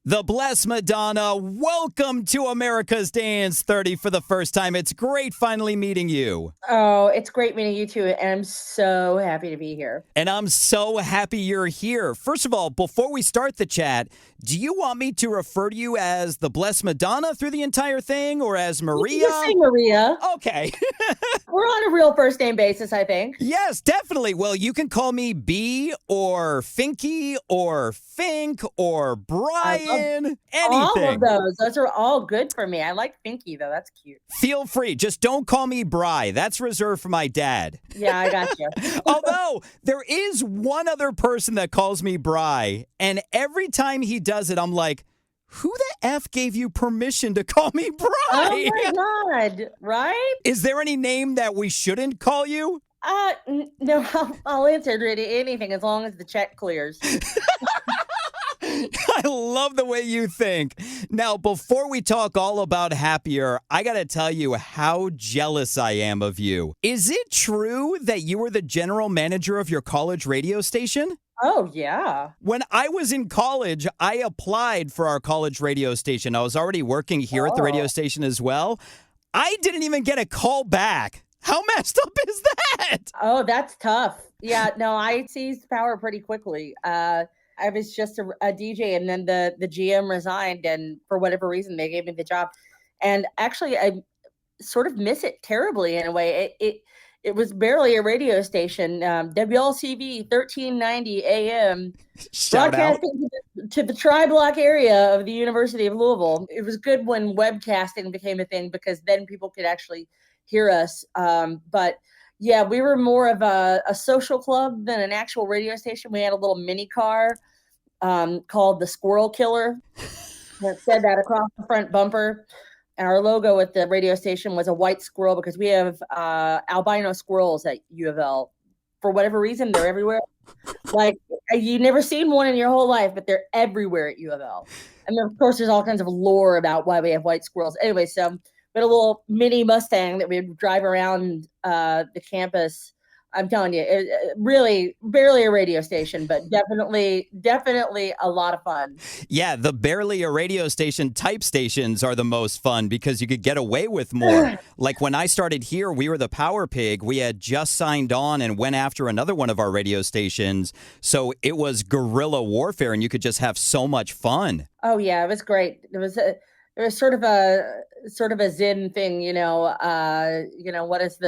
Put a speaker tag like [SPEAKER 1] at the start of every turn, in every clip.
[SPEAKER 1] The Blessed Madonna, welcome to America's Dance 30 for the first time. It's great finally meeting you.
[SPEAKER 2] Oh, it's great meeting you too, and I'm so happy to be here.
[SPEAKER 1] And I'm so happy you're here. First of all, before we start the chat, do you want me to refer to you as the Blessed Madonna through the entire thing or as Marea?
[SPEAKER 2] You can say Marea.
[SPEAKER 1] Okay.
[SPEAKER 2] We're on a real first name basis, I think.
[SPEAKER 1] Yes, definitely. Well, you can call me B or Finky or Fink or Brian. Anything.
[SPEAKER 2] All of those. Those are all good for me. I like Finky, though. That's cute.
[SPEAKER 1] Feel free. Just don't call me Bri. That's reserved for my dad.
[SPEAKER 2] Yeah, I got you.
[SPEAKER 1] Although, there is one other person that calls me Bri, and every time he does it, I'm like, who the F gave you permission to call me Bri?
[SPEAKER 2] Oh, my God. Right?
[SPEAKER 1] Is there any name that we shouldn't call you?
[SPEAKER 2] No, I'll answer anything as long as the check clears.
[SPEAKER 1] I love the way you think. Now, before we talk all about Happier, I got to tell you how jealous I am of you. Is it true that you were the general manager of your college radio station?
[SPEAKER 2] Oh, yeah.
[SPEAKER 1] When I was in college, I applied for our college radio station. I was already working here at the radio station as well. I didn't even get a call back. How messed up is that?
[SPEAKER 2] Oh, that's tough. Yeah, no, I seized power pretty quickly. I was just a DJ, and then the GM resigned, and for whatever reason, they gave me the job. And actually, I sort of miss it terribly in a way. It was barely a radio station, WLCV 1390 AM, broadcasting to the tri-block area of the University of Louisville. It was good when webcasting became a thing because then people could actually hear us. But yeah, we were more of a social club than an actual radio station. We had a little mini car called the Squirrel Killer that said that across the front bumper. And our logo at the radio station was a white squirrel because we have albino squirrels at U of L. For whatever reason, they're everywhere. Like, you've never seen one in your whole life, but they're everywhere at U of L. And then, of course, there's all kinds of lore about why we have white squirrels. Anyway, so we had a little mini Mustang that we would drive around the campus. I'm telling you, it really barely a radio station, but definitely a lot of fun.
[SPEAKER 1] Yeah, the barely a radio station type stations are the most fun because you could get away with more. Like when I started here, we were the Power Pig. We had just signed on and went after another one of our radio stations. So it was guerrilla warfare and you could just have so much fun.
[SPEAKER 2] Oh, yeah, it was great. It was sort of a Zen thing, what is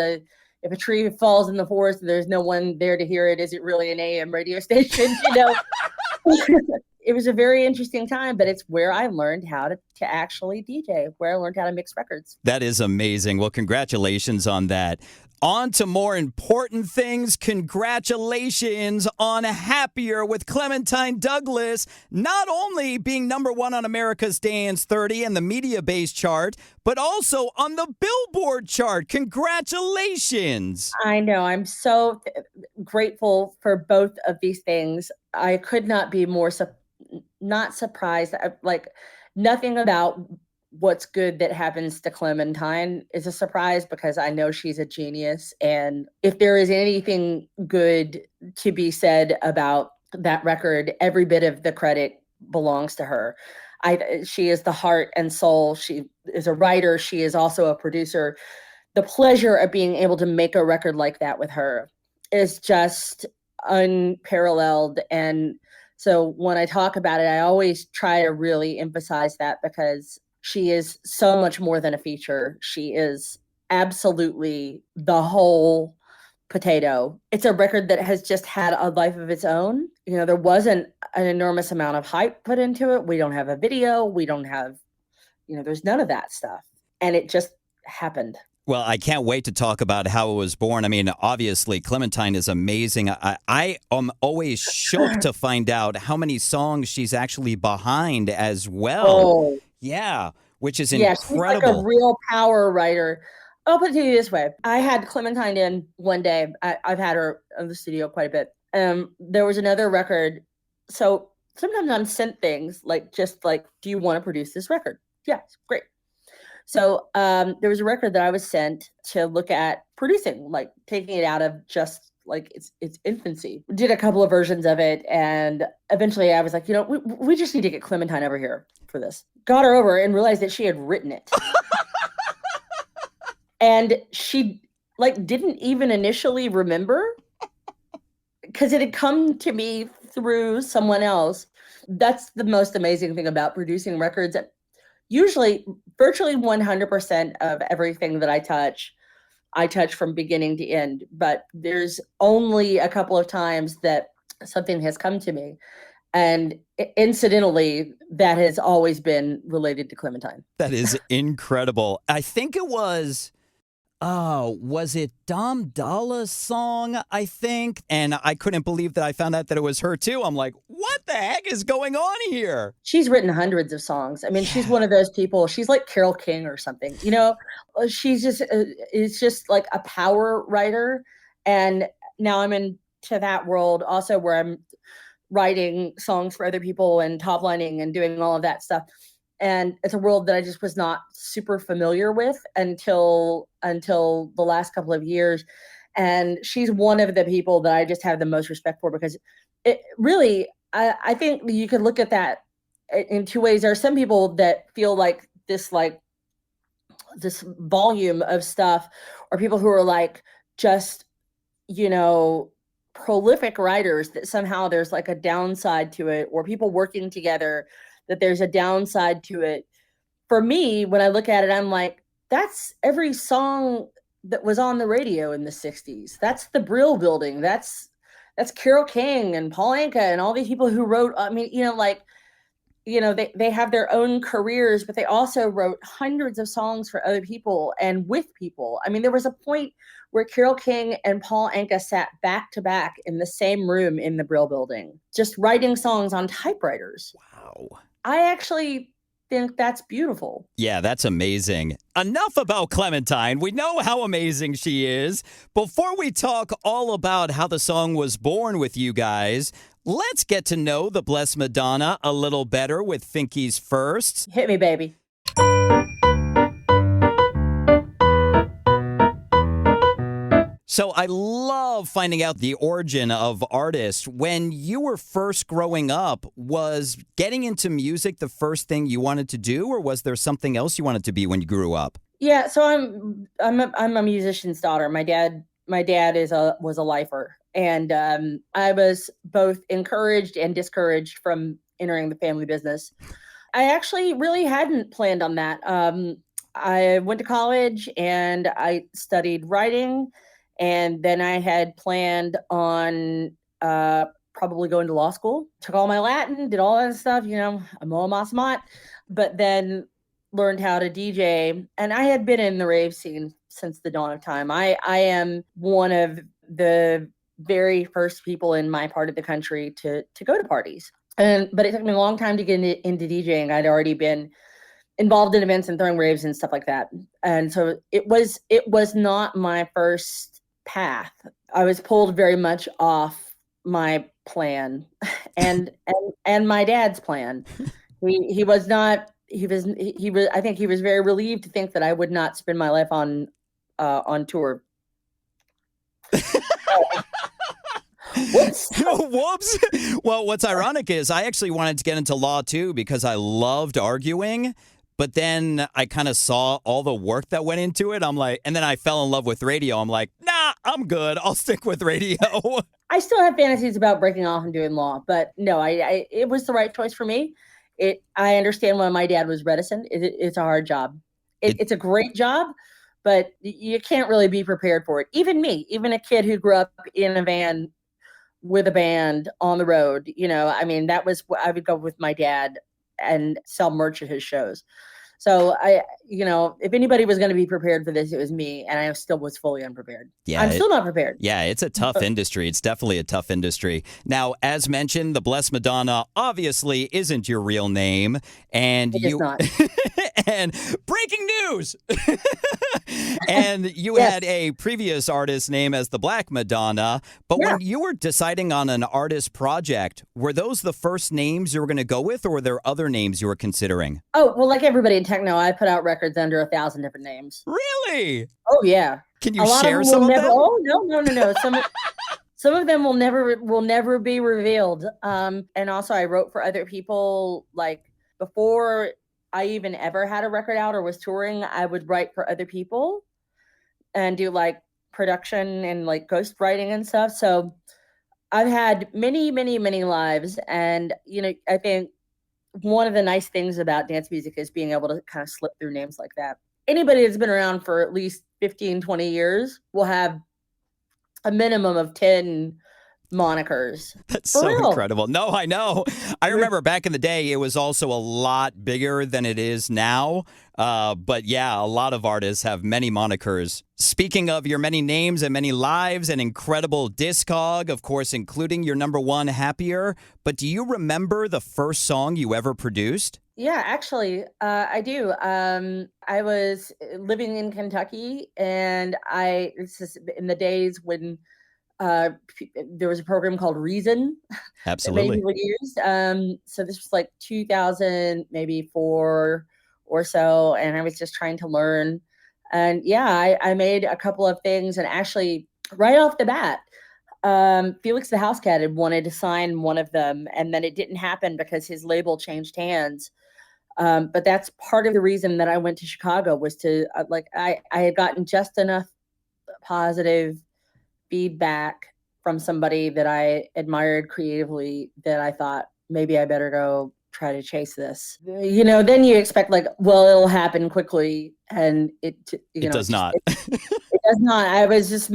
[SPEAKER 2] if a tree falls in the forest and there's no one there to hear it, is it really an AM radio station? It was a very interesting time, but it's where I learned how to actually DJ, where I learned how to mix records.
[SPEAKER 1] That is amazing. Well, congratulations on that. On to more important things. Congratulations on Happier with Clementine Douglas, not only being #1 on America's Dance 30 and the media-based chart, but also on the Billboard chart. Congratulations.
[SPEAKER 2] I know. I'm so grateful for both of these things. I could not be more not surprised. Nothing about what's good that happens to Clementine is a surprise because I know she's a genius. And if there is anything good to be said about that record, every bit of the credit belongs to her. She is the heart and soul. She is a writer. She is also a producer. The pleasure of being able to make a record like that with her is just unparalleled. And so when I talk about it, I always try to really emphasize that because she is so much more than a feature. She is absolutely the whole potato. It's a record that has just had a life of its own. There wasn't an enormous amount of hype put into it. We don't have a video. We don't have, there's none of that stuff. And it just happened.
[SPEAKER 1] Well, I can't wait to talk about how it was born. I mean, obviously, Clementine is amazing. I am always shocked to find out how many songs she's actually behind as well.
[SPEAKER 2] Oh.
[SPEAKER 1] Yeah, which is incredible.
[SPEAKER 2] She's like a real power writer. I'll put it to you this way. I had Clementine in one day. I've had her in the studio quite a bit. There was another record. So sometimes I'm sent things do you want to produce this record? Yes, great. So there was a record that I was sent to look at producing, taking it out of just like its infancy. Did a couple of versions of it, and eventually I was like, we just need to get Clementine over here for this. Got her over and realized that she had written it. And she like didn't even initially remember because it had come to me through someone else. That's the most amazing thing about producing records. Usually, virtually 100% of everything that I touch from beginning to end. But there's only a couple of times that something has come to me. And incidentally, that has always been related to Clementine.
[SPEAKER 1] That is incredible. I think it was... Oh, was it Dom Dalla's song, I think? And I couldn't believe that I found out that it was her, too. I'm like, what the heck is going on here?
[SPEAKER 2] She's written hundreds of songs. I mean, she's one of those people. She's like Carole King or something. She's just, it's just like a power writer. And now I'm into that world also where I'm writing songs for other people and top lining and doing all of that stuff. And it's a world that I just was not super familiar with until the last couple of years. And she's one of the people that I just have the most respect for, because it really, I think you could look at that in two ways. There are some people that feel like this volume of stuff, or people who are like just, prolific writers, that somehow there's like a downside to it, or people working together, that there's a downside to it. For me, when I look at it, I'm like, that's every song that was on the radio in the 60s. That's the Brill Building. That's Carole King and Paul Anka and all these people who wrote, they have their own careers, but they also wrote hundreds of songs for other people and with people. I mean, there was a point where Carole King and Paul Anka sat back to back in the same room in the Brill Building, just writing songs on typewriters.
[SPEAKER 1] Wow.
[SPEAKER 2] I actually think that's beautiful.
[SPEAKER 1] Yeah, that's amazing. Enough about Clementine. We know how amazing she is. Before we talk all about how the song was born with you guys, let's get to know the Blessed Madonna a little better with Finky's firsts.
[SPEAKER 2] Hit me, baby.
[SPEAKER 1] So I love finding out the origin of artists. When you were first growing up, was getting into music the first thing you wanted to do, or was there something else you wanted to be when you grew up?
[SPEAKER 2] Yeah, so I'm a musician's daughter. My dad was a lifer, and I was both encouraged and discouraged from entering the family business. I actually really hadn't planned on that. I went to college and I studied writing. And then I had planned on probably going to law school. Took all my Latin, did all that stuff, amo masamat, but then learned how to DJ. And I had been in the rave scene since the dawn of time. I am one of the very first people in my part of the country to go to parties. But it took me a long time to get into DJing. I'd already been involved in events and throwing raves and stuff like that. And so it was not my first path. I was pulled very much off my plan and my dad's plan. He was I think he was very relieved to think that I would not spend my life on tour. Whoops.
[SPEAKER 1] Whoops. Well, what's ironic is I actually wanted to get into law too, because I loved arguing. But then I kind of saw all the work that went into it. I'm like, and then I fell in love with radio. I'm like, nah, I'm good. I'll stick with radio.
[SPEAKER 2] I still have fantasies about breaking off and doing law, but no, it was the right choice for me. I understand why my dad was reticent. It's a hard job. It's a great job, but you can't really be prepared for it. Even me, even a kid who grew up in a van with a band on the road, that was, I would go with my dad and sell merch at his shows. So if anybody was going to be prepared for this, it was me, and I still was fully unprepared. Yeah, I'm still not prepared.
[SPEAKER 1] Yeah, it's a tough industry. It's definitely a tough industry. Now, as mentioned, the Blessed Madonna obviously isn't your real name, and
[SPEAKER 2] it is not.
[SPEAKER 1] And breaking news. And you
[SPEAKER 2] Yes.
[SPEAKER 1] had a previous artist name as the Black Madonna. But
[SPEAKER 2] Yeah.
[SPEAKER 1] when you were deciding on an artist project, were those the first names you were going to go with, or were there other names you were considering?
[SPEAKER 2] Oh, well, like everybody in techno, I put out records under 1,000 different names.
[SPEAKER 1] Really?
[SPEAKER 2] Oh, yeah.
[SPEAKER 1] Can
[SPEAKER 2] A
[SPEAKER 1] you
[SPEAKER 2] lot of
[SPEAKER 1] share
[SPEAKER 2] them
[SPEAKER 1] some
[SPEAKER 2] will
[SPEAKER 1] of
[SPEAKER 2] never.
[SPEAKER 1] them?
[SPEAKER 2] Oh, no. Some of them will never be revealed. And also, I wrote for other people. Like before I even ever had a record out or was touring, I would write for other people and do like production and like ghost writing and stuff. So I've had many lives, and I think one of the nice things about dance music is being able to kind of slip through names like that. Anybody that's been around for at least 15, 20 years will have a minimum of 10 monikers.
[SPEAKER 1] That's
[SPEAKER 2] For
[SPEAKER 1] so
[SPEAKER 2] real.
[SPEAKER 1] incredible. No, I know. I remember back in the day, it was also a lot bigger than it is now. But yeah, a lot of artists have many monikers. Speaking of your many names and many lives and incredible discog, of course, including your number one, Happier. But do you remember the first song you ever produced?
[SPEAKER 2] Yeah, actually, I do. I was living in Kentucky, and this is in the days when there was a program called Reason that many
[SPEAKER 1] Absolutely.
[SPEAKER 2] people used. So this was like 2000, maybe four or so, and I was just trying to learn. And yeah, I made a couple of things, and actually, right off the bat, Felix the House Cat had wanted to sign one of them, and then it didn't happen because his label changed hands. But that's part of the reason that I went to Chicago was to I had gotten just enough positive feedback from somebody that I admired creatively that I thought maybe I better go try to chase this. Then you expect like, well, it'll happen quickly, and
[SPEAKER 1] It does not.
[SPEAKER 2] it does not. I was just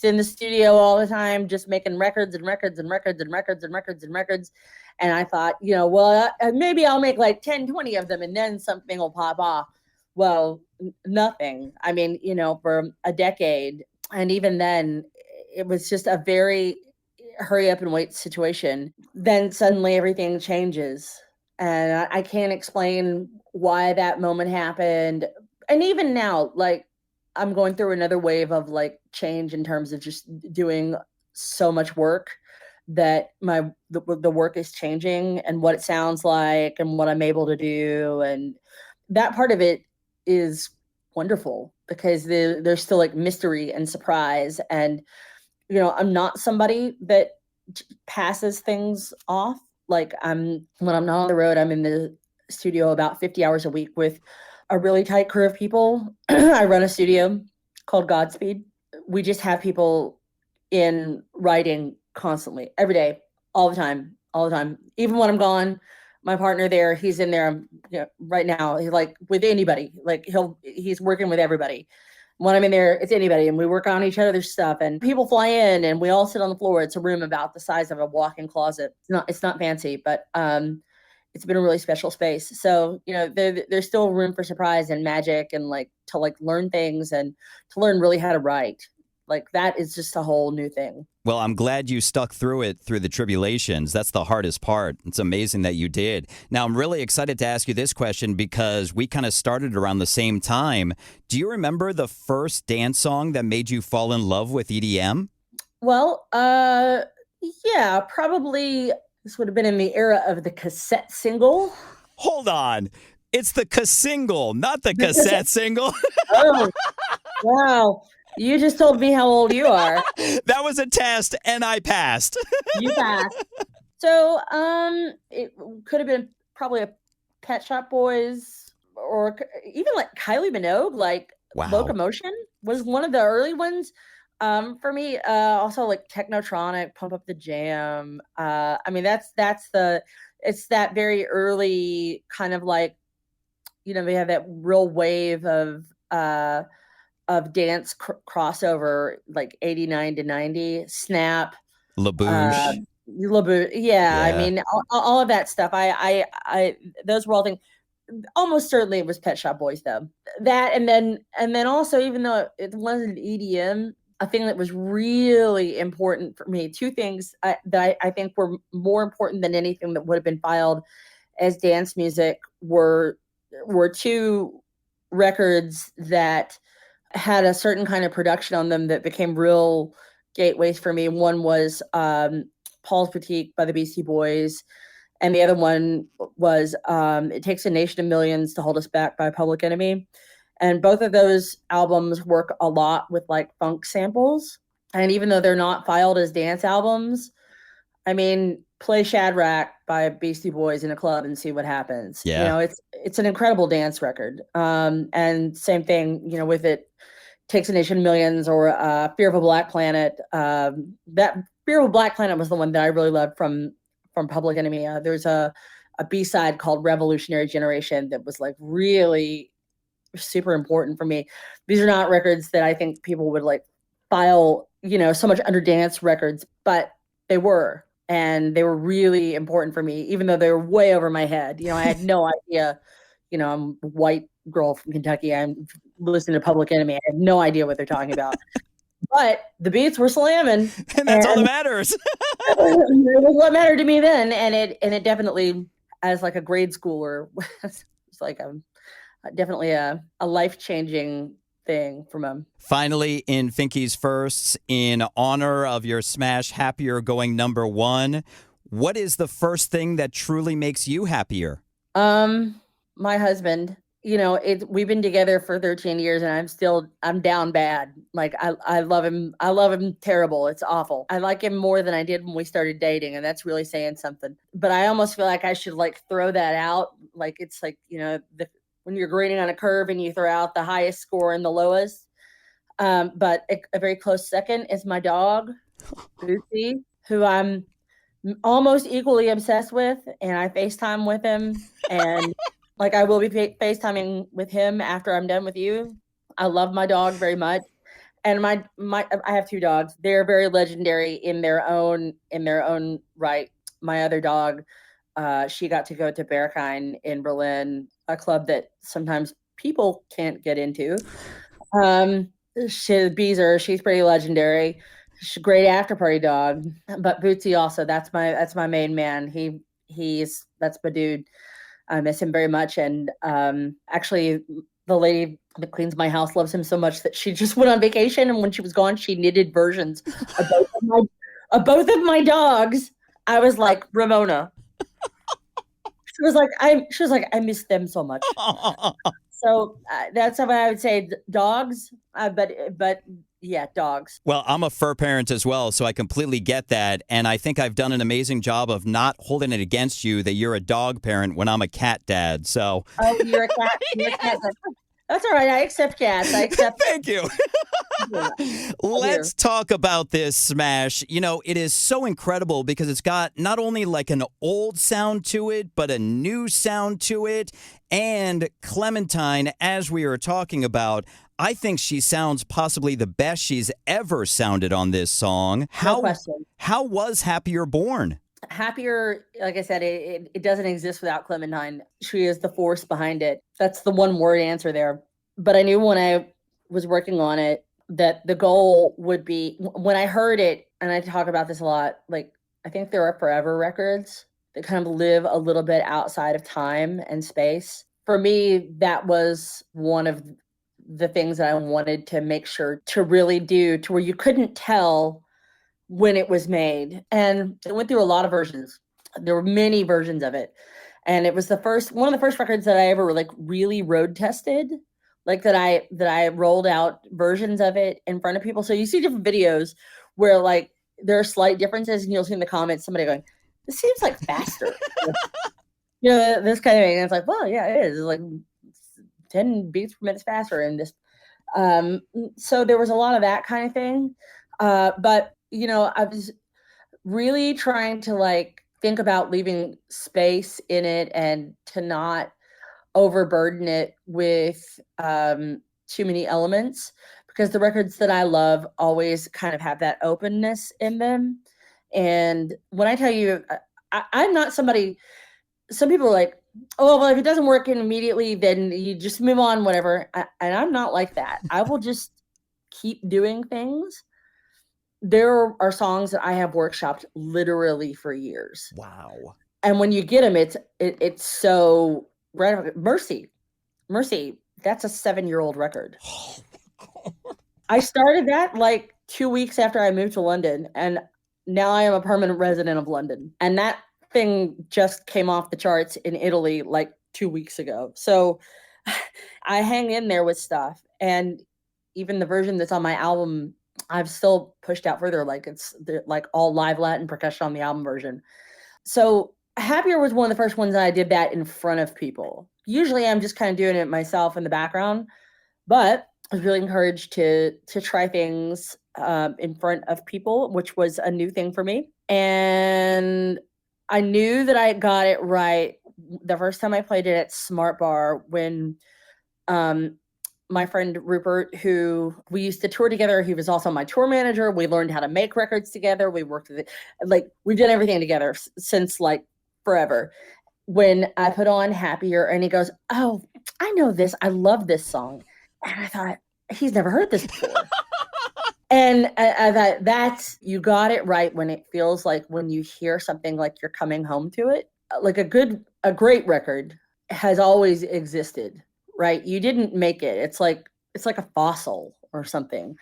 [SPEAKER 2] in the studio all the time, just making records and records and records and records and records and records. And I thought, well, maybe I'll make like 10, 20 of them and then something will pop off. Well, nothing. I mean, for a decade. And even then, it was just a very hurry up and wait situation. Then suddenly everything changes. And I can't explain why that moment happened. And even now, like, I'm going through another wave of like change in terms of just doing so much work that the work is changing and what it sounds like and what I'm able to do. And that part of it is wonderful because there's still like mystery and surprise. And, I'm not somebody that passes things off. Like when I'm not on the road, I'm in the studio about 50 hours a week with a really tight crew of people. I run a studio called Godspeed. We just have people in writing constantly, every day, all the time. Even when I'm gone, my partner there, he's in there, right now. He's like with anybody, like he's working with everybody. When I'm in there, it's anybody, and we work on each other's stuff. And people fly in, and we all sit on the floor. It's a room about the size of a walk-in closet. It's not fancy, but it's been a really special space. So there's still room for surprise and magic, and like to like learn things and to learn really how to write. Like that is just a whole new thing.
[SPEAKER 1] Well, I'm glad you stuck through it through the tribulations. That's the hardest part. It's amazing that you did. Now, I'm really excited to ask you this question because we kind of started around the same time. Do you remember the first dance song that made you fall in love with EDM?
[SPEAKER 2] Well, yeah, probably this would have been in the era of the cassette single.
[SPEAKER 1] Hold on. It's the single, not the cassette single.
[SPEAKER 2] Oh, wow. You just told me how old you are.
[SPEAKER 1] That was a test, and I passed.
[SPEAKER 2] You passed. So, it could have been probably a Pet Shop Boys or even like Kylie Minogue, like
[SPEAKER 1] Wow.
[SPEAKER 2] Locomotion was one of the early ones. For me, also like Technotronic, Pump Up the Jam. I mean, it's that very early kind of like, they have that real wave of dance crossover, like 89 to 90, Snap,
[SPEAKER 1] LaBouche.
[SPEAKER 2] yeah. I
[SPEAKER 1] Yeah.
[SPEAKER 2] mean, all of that stuff. I those were all things. Almost certainly it was Pet Shop Boys though. That and then also, even though it wasn't EDM, a thing that was really important for me, two things that I think were more important than anything that would have been filed as dance music were were two records that had a certain kind of production on them that became real gateways for me. One was Paul's Boutique by the Beastie Boys, and the other one was It Takes a Nation of Millions to Hold Us Back by Public Enemy. And both of those albums work a lot with like funk samples. And even though they're not filed as dance albums, I mean, play Shadrach by Beastie Boys in a club and see what happens.
[SPEAKER 1] Yeah.
[SPEAKER 2] You know, it's an incredible dance record. And same thing, you know, with It Takes a Nation of Millions or Fear of a Black Planet. That Fear of a Black Planet was the one that I really loved from Public Enemy. There's a B-side called Revolutionary Generation that was like really super important for me. These are not records that I think people would like file, you know, so much under dance records, but they were. And they were really important for me, even though they were way over my head. You know, I had no idea, you know, I'm a white girl from Kentucky. I'm listening to Public Enemy. I have no idea what they're talking about. But the beats were slamming.
[SPEAKER 1] And that's all that matters.
[SPEAKER 2] It was what mattered to me then. And it definitely, as like a grade schooler, it's like definitely a life-changing thing from him.
[SPEAKER 1] Finally, in Finky's firsts, in honor of your smash Happier going #1, what is the first thing that truly makes you happier?
[SPEAKER 2] My husband. You know, we've been together for 13 years and I'm down bad. Like I love him. I love him terrible. It's awful. I like him more than I did when we started dating, and that's really saying something. But I almost feel like I should like throw that out. Like it's like, you know, when you're grading on a curve and you throw out the highest score and the lowest. But a very close second is my dog, Lucy, who I'm almost equally obsessed with, and I FaceTime with him, and like I will be FaceTiming with him after I'm done with you. I love my dog very much, and I have two dogs. They're very legendary in their own right. My other dog, she got to go to Berghain in Berlin, a club that sometimes people can't get into. She's pretty legendary. She's a great after party dog. But Bootsy also, that's my main man. That's my dude. I miss him very much. And actually, the lady that cleans my house loves him so much that she just went on vacation. And when she was gone, she knitted versions of both of my dogs. I was like, Ramona. She was like, I miss them so much. So that's how I would say dogs. But yeah, dogs.
[SPEAKER 1] Well, I'm a fur parent as well, so I completely get that. And I think I've done an amazing job of not holding it against you that you're a dog parent when I'm a cat dad. So.
[SPEAKER 2] Oh, you're a cat. You're a cat. That's all right. I accept cats.
[SPEAKER 1] Thank you. Let's talk about this smash. You know, it is so incredible because it's got not only like an old sound to it, but a new sound to it. And Clementine, as we were talking about, I think she sounds possibly the best she's ever sounded on this song.
[SPEAKER 2] No question.
[SPEAKER 1] How was Happier born?
[SPEAKER 2] Happier, like I said, it doesn't exist without Clementine. She is the force behind it. That's the one word answer there. But I knew when I was working on it that the goal would be, when I heard it, and I talk about this a lot, like I think there are forever records that kind of live a little bit outside of time and space. For me, that was one of the things that I wanted to make sure to really do, to where you couldn't tell when it was made. And it went through a lot of versions. There were many versions of it. And it was one of the first records that I ever like really road tested, like that I rolled out versions of it in front of people. So you see different videos where like there are slight differences, and you'll see in the comments somebody going, this seems like faster. You know, this kind of thing. And it's like, well, yeah, it is. It's like 10 beats per minute faster. And this, so there was a lot of that kind of thing. But you know, I was really trying to like think about leaving space in it and to not overburden it with too many elements, because the records that I love always kind of have that openness in them. And when I tell you, I'm not somebody, some people are like, oh, well, if it doesn't work immediately, then you just move on, whatever. And I'm not like that. I will just keep doing things. There are songs that I have workshopped literally for years.
[SPEAKER 1] Wow.
[SPEAKER 2] And when you get them, it's so gratifying. Mercy. Mercy, that's a 7-year-old record. I started that like 2 weeks after I moved to London, and now I am a permanent resident of London. And that thing just came off the charts in Italy like 2 weeks ago. So I hang in there with stuff. And even the version that's on my album, I've still pushed out further. Like it's like all live Latin percussion on the album version. So Happier was one of the first ones that I did that in front of people. Usually I'm just kind of doing it myself in the background, but I was really encouraged to try things in front of people, which was a new thing for me. And I knew that I got it right the first time I played it at Smart Bar when my friend Rupert, who we used to tour together, he was also my tour manager. We learned how to make records together. We worked with it. Like we've done everything together since like forever. When I put on Happier and he goes, "Oh, I know this. I love this song." And I thought, he's never heard this before. And I thought, that's, you got it right when it feels like when you hear something like you're coming home to it. Like a great record has always existed, right? You didn't make it. It's like a fossil or something.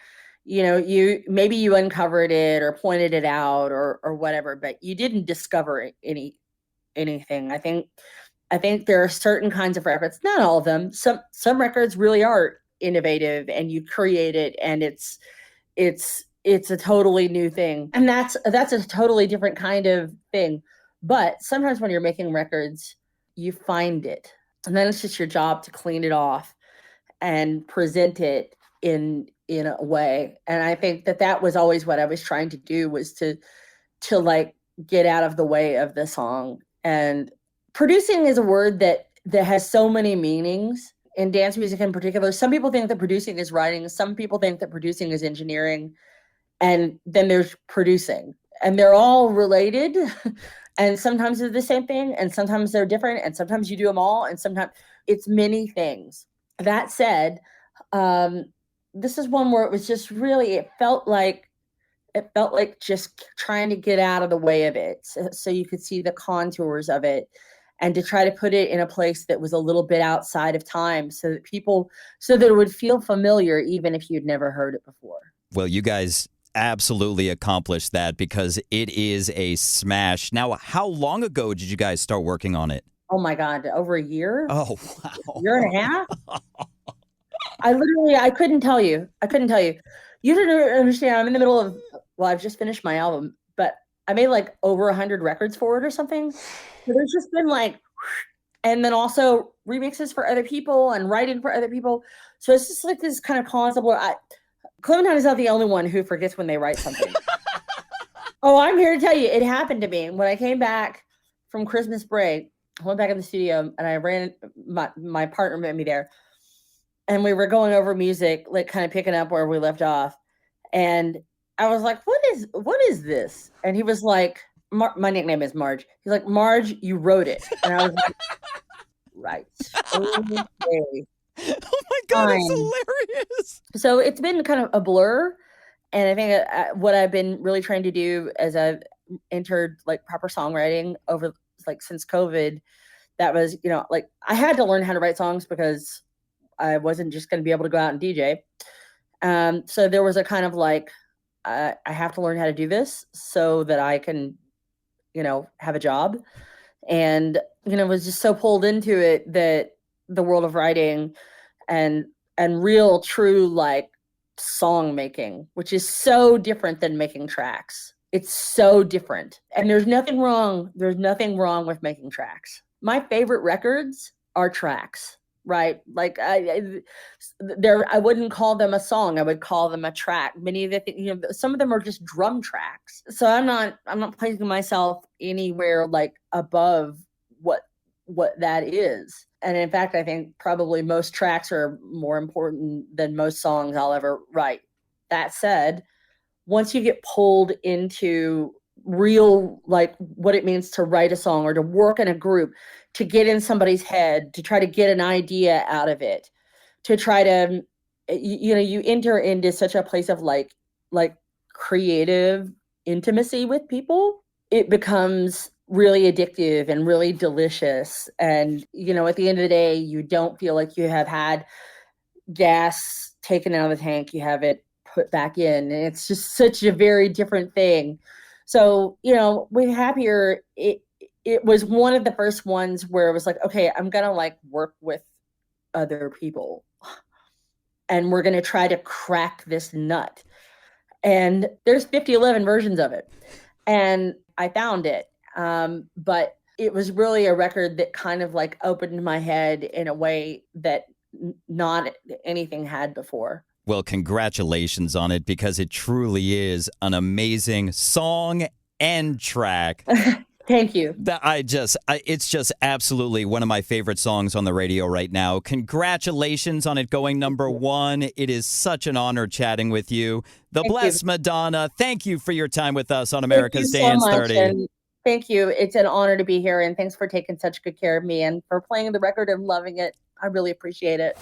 [SPEAKER 2] You know, maybe you uncovered it or pointed it out or whatever, but you didn't discover anything. I think there are certain kinds of records, not all of them. Some records really are innovative and you create it and it's a totally new thing. And that's a totally different kind of thing. But sometimes when you're making records, you find it. And then it's just your job to clean it off and present it in a way. And I think that was always what I was trying to do, was to like get out of the way of the song. And producing is a word that has so many meanings in dance music in particular. Some people think that producing is writing. Some people think that producing is engineering. And then there's producing. And they're all related. And sometimes they're the same thing. And sometimes they're different. And sometimes you do them all. And sometimes it's many things. That said, this is one where it was just really, it felt like just trying to get out of the way of it so you could see the contours of it, and to try to put it in a place that was a little bit outside of time so that it would feel familiar even if you'd never heard it before.
[SPEAKER 1] Well, you guys absolutely accomplished that because it is a smash. Now, how long ago did you guys start working on it?
[SPEAKER 2] Oh my God, over a year?
[SPEAKER 1] Oh, wow.
[SPEAKER 2] Year and a half? I couldn't tell you. You didn't understand. I'm in the middle of, I've just finished my album, but I made like over 100 records for it or something. So there's just been like, and then also remixes for other people and writing for other people. So it's just like this kind of constant where Clementine is not the only one who forgets when they write something. Oh, I'm here to tell you, it happened to me. When I came back from Christmas break, I went back in the studio and I ran, my partner met me there. And we were going over music, like kind of picking up where we left off. And I was like, what is this? And he was like, my nickname is Marge. He's like, Marge, you wrote it. And I was like, right. Okay.
[SPEAKER 1] Oh my God, it's hilarious.
[SPEAKER 2] So it's been kind of a blur. And I think what I've been really trying to do as I've entered like proper songwriting over like since COVID, that was, like I had to learn how to write songs because I wasn't just going to be able to go out and DJ. So there was a kind of like, I have to learn how to do this so that I can, have a job. And, was just so pulled into it that the world of writing and real true like song making, which is so different than making tracks. It's so different. And there's nothing wrong with making tracks. My favorite records are tracks. Right. Like I wouldn't call them a song. I would call them a track. Many of the some of them are just drum tracks. So I'm not placing myself anywhere like above what that is. And in fact, I think probably most tracks are more important than most songs I'll ever write. That said, once you get pulled into real, like what it means to write a song or to work in a group, to get in somebody's head, to try to get an idea out of it, to try to, you enter into such a place of like creative intimacy with people. It becomes really addictive and really delicious. And, at the end of the day, you don't feel like you have had gas taken out of the tank. You have it put back in. And it's just such a very different thing. So, with Happier, it was one of the first ones where it was like, okay, I'm going to work with other people and we're going to try to crack this nut. And there's 5011 versions of it. And I found it. But it was really a record that kind of opened my head in a way that not anything had before.
[SPEAKER 1] Well, congratulations on it, because it truly is an amazing song and track.
[SPEAKER 2] Thank you.
[SPEAKER 1] It's just absolutely one of my favorite songs on the radio right now. Congratulations on it going number one. It is such an honor chatting with you. The Blessed Madonna, thank you for your time with us on America's Dance 30.
[SPEAKER 2] And thank you. It's an honor to be here, and thanks for taking such good care of me and for playing the record and loving it. I really appreciate it.